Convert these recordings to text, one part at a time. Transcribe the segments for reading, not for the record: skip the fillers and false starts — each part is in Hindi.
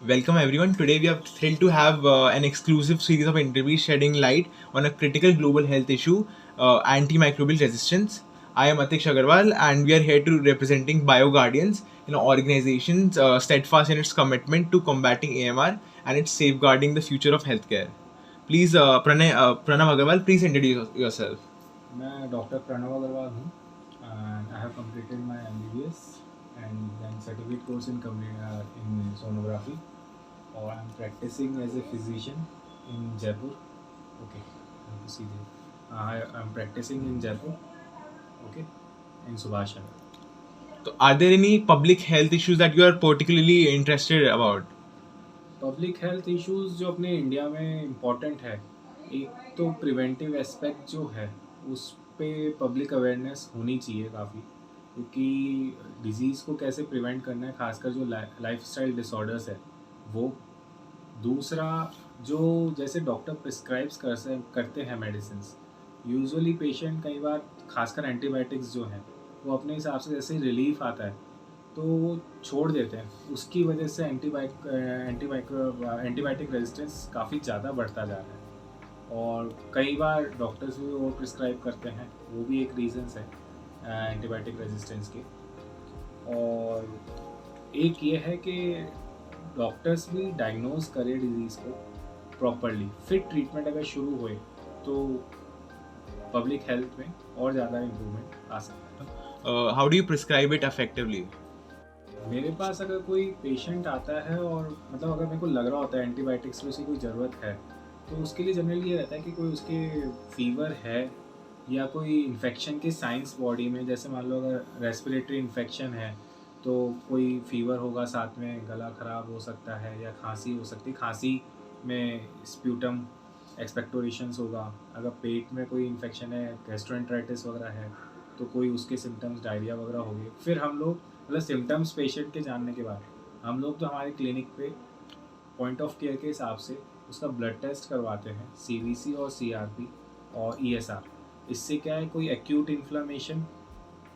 Welcome everyone. Today we are thrilled to have an exclusive series of interviews shedding light on a critical global health issue, antimicrobial resistance. I am Atish Agarwal and we are here to representing BioGuardians, organizations steadfast in its commitment to combating AMR and its safeguarding the future of healthcare. Please, Pranav Agarwal, please introduce yourself. मैं डॉक्टर प्रणव अग्रवाल हूँ and I have completed my MBBS and then certificate course in sonography or I'm practicing as a physician in Jaipur. Okay, I have to see there. I'm practicing in Jaipur. Okay, in Subhash Nagar. So, are there any public health issues that you are particularly interested about? Public health issues जो अपने इंडिया में इम्पोर्टेंट है, एक तो प्रिवेंटिव एस्पेक्ट जो है उस पे पब्लिक अवेयरनेस होनी चाहिए काफ़ी, क्योंकि डिजीज़ को कैसे प्रिवेंट करना है, खासकर जो लाइफस्टाइल डिसऑर्डर्स है वो। दूसरा, जो जैसे डॉक्टर प्रिस्क्राइब्स करते हैं मेडिसिन, यूजुअली पेशेंट कई बार खासकर एंटीबायोटिक्स जो हैं वो अपने हिसाब से जैसे ही रिलीफ आता है तो वो छोड़ देते हैं। उसकी वजह से एंटीबायोटिक रेजिस्टेंस काफ़ी ज़्यादा बढ़ता जा रहा है और कई बार डॉक्टर्स भी वो प्रिस्क्राइब करते हैं, वो भी एक रीज़न्स है एंटीबायोटिक रेजिस्टेंस के। और एक ये है कि डॉक्टर्स भी डायग्नोज करें डिजीज़ को प्रॉपरली, फिर ट्रीटमेंट अगर शुरू हुए तो पब्लिक हेल्थ में और ज़्यादा इम्प्रूवमेंट आ सकता है। How do you prescribe it effectively? मेरे पास अगर कोई पेशेंट आता है और मतलब अगर मेरे को लग रहा होता है एंटीबायोटिक्स की उसे कोई ज़रूरत है, तो उसके लिए जनरली ये रहता है कि कोई उसके फीवर है या कोई इन्फेक्शन के साइंस बॉडी में, जैसे मान लो अगर रेस्पिरेटरी इन्फेक्शन है तो कोई फीवर होगा, साथ में गला ख़राब हो सकता है या खांसी हो सकती है, खांसी में स्प्यूटम एक्सपेक्टोरेशंस होगा। अगर पेट में कोई इन्फेक्शन है, गैस्ट्रोएंटराइटिस वगैरह है, तो कोई उसके सिम्टम्स डायरिया वगैरह हो गए। फिर हम लोग मतलब सिम्टम्स पेशेंट के जानने के बाद हम लोग तो हमारे क्लिनिक पे पॉइंट ऑफ केयर के हिसाब से उसका ब्लड टेस्ट करवाते हैं, CBC और CRP और ESR। इससे क्या है, कोई एक्यूट इन्फ्लामेशन,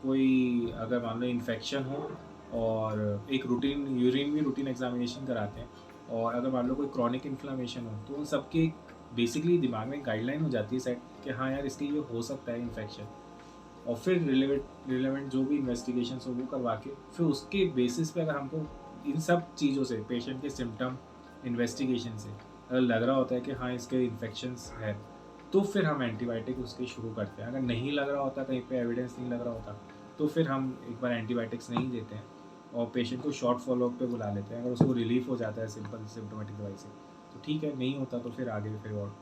कोई अगर मान लो इन्फेक्शन हो, और एक रूटीन यूरिन भी रूटीन एग्जामिनेशन कराते हैं, और अगर मान लो कोई क्रॉनिक इन्फ्लामेशन हो तो उन सबकी बेसिकली दिमाग में गाइडलाइन हो जाती है सेट कि हाँ यार इसके ये हो सकता है इन्फेक्शन। और फिर रिलेवेंट जो भी इन्वेस्टिगेशन हो वो करवा के फिर उसके बेसिस पे अगर हमको इन सब चीज़ों से, पेशेंट के सिम्टम, इन्वेस्टिगेशन से अगर लग रहा होता है कि हाँ इसके इन्फेक्शंस है, तो फिर हम एंटीबायोटिक उसके शुरू करते हैं। अगर नहीं लग रहा होता, कहीं पे एविडेंस नहीं लग रहा होता, तो फिर हम एक बार एंटीबायोटिक्स नहीं देते हैं और पेशेंट को शॉर्ट फॉलोअप पे बुला लेते हैं। अगर उसको रिलीफ हो जाता है सिंपल सिम्टोमेटिक दवाई से तो ठीक है, नहीं होता तो फिर आगे फिर और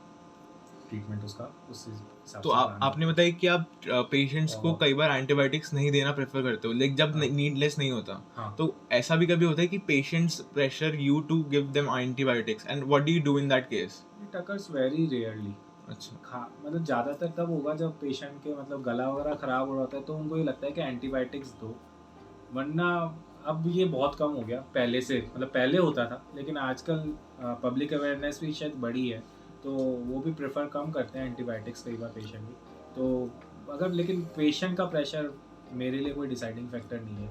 ट्रीटमेंट उसका उस हिसाब तो से आपने बताया कि आप पेशेंट्स को कई बार एंटीबायोटिक्स नहीं देना प्रेफर करते हो, लाइक जब नीडलेस नहीं होता। हाँ। तो ऐसा भी कभी होता है कि patients pressure you to give them antibiotics and what do you do in that case? It occurs very rarely. अच्छा। मतलब ज़्यादातर तब होगा जब पेशेंट के मतलब गला वगैरह ख़राब हो रहा होता है तो उनको ये लगता है कि एंटीबायोटिक्स दो, वरना अब ये बहुत कम हो गया पहले से। मतलब पहले होता था लेकिन आजकल पब्लिक अवेयरनेस भी शायद बढ़ी है, तो वो भी प्रेफर कम करते हैं एंटीबायोटिक्स कई बार पेशेंट भी। तो अगर लेकिन पेशेंट का प्रेशर मेरे लिए कोई डिसाइडिंग फैक्टर नहीं है।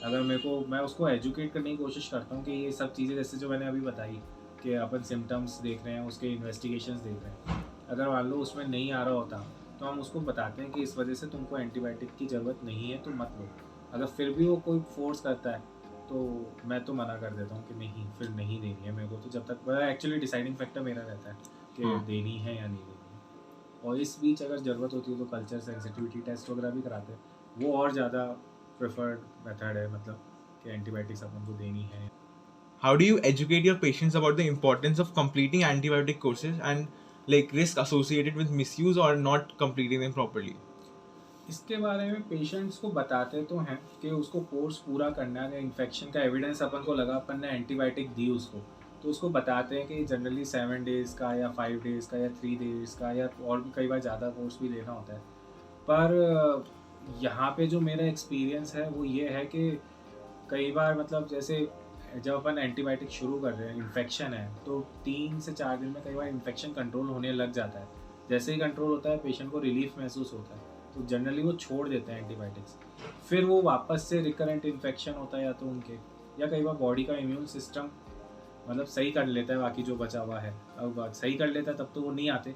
अगर मैं उसको एजुकेट करने की कोशिश करता हूँ कि ये सब चीज़ें जैसे जो मैंने अभी बताई कि अपन सिम्टम्स देख रहे हैं, उसके इन्वेस्टिगेशंस देख रहे हैं, अगर मान लो उसमें नहीं आ रहा होता तो हम उसको बताते हैं कि इस वजह से तुमको एंटीबायोटिक की ज़रूरत नहीं है तो मत लो। अगर फिर भी वो कोई फोर्स करता है तो मैं तो मना कर देता हूँ कि नहीं, फिर नहीं देनी है मेरे को, तो जब तक एक्चुअली डिसाइडिंग फैक्टर मेरा रहता है कि देनी है या नहीं देनी है। और इस बीच अगर ज़रूरत होती है तो कल्चर सेंसिटिविटी टेस्ट वगैरह भी कराते हैं, वो और ज़्यादा प्रेफर्ड मेथड है, मतलब कि एंटीबायोटिक्स अपन को देनी है। How do you educate your patients about the importance of completing antibiotic courses and like risk associated with misuse or not completing them properly? इसके बारे में पेशेंट्स को बताते तो हैं कि उसको कोर्स पूरा करना है। इन्फेक्शन का एविडेंस अपन को लगा, अपन ने एंटीबायोटिक दी उसको, तो उसको बताते हैं कि जनरली 7 डेज़ का या 5 डेज़ का या 3 डेज़ का या और भी कई बार ज़्यादा कोर्स भी लेना होता है। पर यहाँ पे जो मेरा एक्सपीरियंस है वो ये है कि कई बार मतलब जैसे जब अपन एंटीबायोटिक शुरू कर रहे हैं, इन्फेक्शन है, तो 3 से 4 दिन में कई बार इन्फेक्शन कंट्रोल होने लग जाता है। जैसे ही कंट्रोल होता है पेशेंट को रिलीफ महसूस होता है, तो जनरली वो छोड़ देते हैं एंटीबायोटिक्स। फिर वो वापस से रिकरेंट इन्फेक्शन होता है या तो उनके, या कई बार बॉडी का इम्यून सिस्टम मतलब सही कर लेता है बाकी जो बचा हुआ है, अब सही कर लेता है तब तो वो नहीं आते,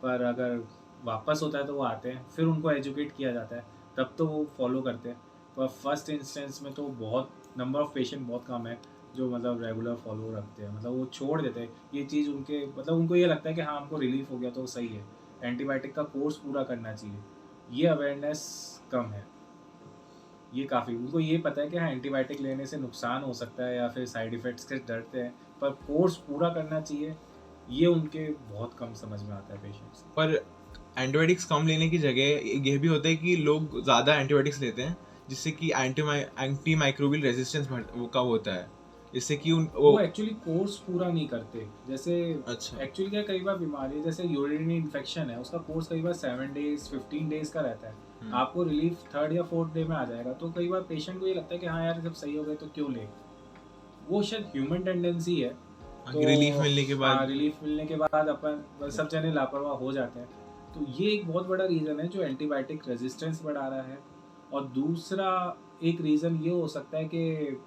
पर अगर वापस होता है तो वो आते हैं, फिर उनको एजुकेट किया जाता है तब तो वो फॉलो करते हैं। पर फर्स्ट इंस्टेंस में तो बहुत नंबर ऑफ़ पेशेंट बहुत कम है जो मतलब रेगुलर फॉलो रखते हैं, मतलब वो छोड़ देते हैं ये चीज़, उनके मतलब उनको ये लगता है कि हाँ हमको रिलीफ हो गया तो सही है, एंटीबायोटिक का कोर्स पूरा करना चाहिए, ये अवेयरनेस कम है। ये काफ़ी उनको ये पता है कि हाँ एंटीबायोटिक लेने से नुकसान हो सकता है या फिर साइड इफ़ेक्ट्स के डरते हैं, पर कोर्स पूरा करना चाहिए, ये उनके बहुत कम समझ में आता है पेशेंट्स। पर एंटीबायोटिक्स कम लेने की जगह ये भी होता है कि लोग ज़्यादा एंटीबायोटिक्स लेते हैं, जिससे कि एंटी माइक्रोबियल रेजिस्टेंस वो कम होता है, जिससे कि वो एक्चुअली कोर्स पूरा नहीं करते, जैसे अच्छा। एक्चुअली क्या कई बार बीमारी है जैसे यूरिनरी इन्फेक्शन है, उसका कोर्स कई बार 7 डेज 15 डेज का रहता है, आपको रिलीफ 3rd या 4th डे में आ जाएगा, तो कई बार पेशेंट को ये लगता है कि हाँ यार जब सही हो गए तो क्यों ले, वो शायद ह्यूमन टेंडेंसी है। तो रिलीफ मिलने के बाद हाँ, रिलीफ मिलने के बाद अपन सब जने लापरवाह हो जाते हैं, तो ये एक बहुत बड़ा रीज़न है जो एंटीबायोटिक रेजिस्टेंस बढ़ा रहा है। और दूसरा एक रीज़न ये हो सकता है कि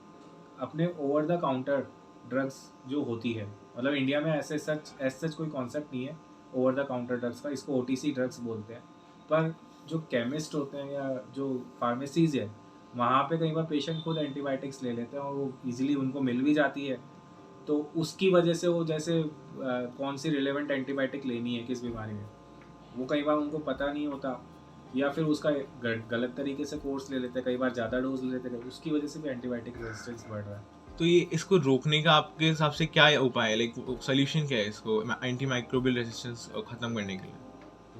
अपने ओवर द काउंटर ड्रग्स जो होती है, मतलब इंडिया में ऐसे सच कोई कॉन्सेप्ट नहीं है ओवर द काउंटर ड्रग्स का, इसको ओटीसी ड्रग्स बोलते हैं, पर जो केमिस्ट होते हैं या जो फार्मेसीज है वहाँ पे कई बार पेशेंट खुद एंटीबायोटिक्स ले लेते हैं और वो इजीली उनको मिल भी जाती है, तो उसकी वजह से वो जैसे कौन सी रिलेवेंट एंटीबायोटिक लेनी है किस बीमारी में, वो कई बार उनको पता नहीं होता, या फिर उसका गलत तरीके से कोर्स ले लेते हैं, कई बार ज़्यादा डोज ले लेते हैं, उसकी वजह से भी एंटीबायोटिक रेजिस्टेंस बढ़ रहा है। तो ये इसको रोकने का आपके हिसाब से क्या उपाय है, लाइक सोल्यूशन क्या है इसको एंटी माइक्रोबियल रेजिस्टेंस खत्म करने के लिए?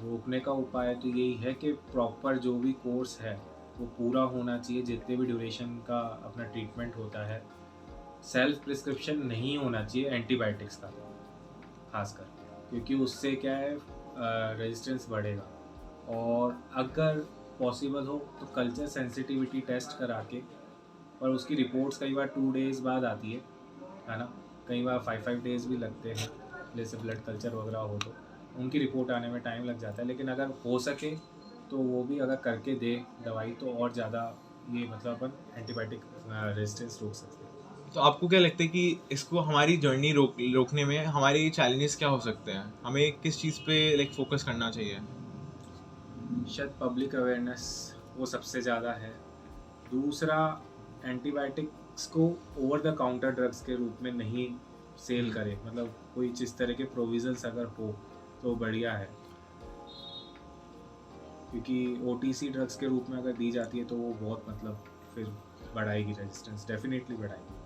रोकने का उपाय तो यही है कि प्रॉपर जो भी कोर्स है वो पूरा होना चाहिए, जितने भी ड्यूरेशन का अपना ट्रीटमेंट होता है, सेल्फ प्रिस्क्रिप्शन नहीं होना चाहिए एंटीबायोटिक्स का खासकर, क्योंकि उससे क्या है रेजिस्टेंस बढ़ेगा। और अगर पॉसिबल हो तो कल्चर सेंसिटिविटी टेस्ट करा के, पर उसकी रिपोर्ट्स कई बार 2 डेज़ बाद आती है ना, कई बार 5 डेज़ भी लगते हैं, जैसे ब्लड कल्चर वगैरह हो तो उनकी रिपोर्ट आने में टाइम लग जाता है, लेकिन अगर हो सके तो वो भी अगर करके दे दवाई तो और ज़्यादा ये मतलब अपन एंटीबायोटिक रेजिस्टेंस रोक सकते हैं। तो आपको क्या लगता है कि इसको हमारी जर्नी रोकने में हमारे चैलेंजेस क्या हो सकते हैं, हमें किस चीज़ पे लाइक फोकस करना चाहिए? शायद पब्लिक अवेयरनेस वो सबसे ज़्यादा है। दूसरा, एंटीबायोटिक्स को ओवर द काउंटर ड्रग्स के रूप में नहीं सेल करे, मतलब कोई जिस तरह के प्रोविजंस अगर हो तो बढ़िया है, क्योंकि ओटीसी ड्रग्स के रूप में अगर दी जाती है तो वो बहुत मतलब फिर बढ़ाएगी रेजिस्टेंस, डेफिनेटली बढ़ाएगी।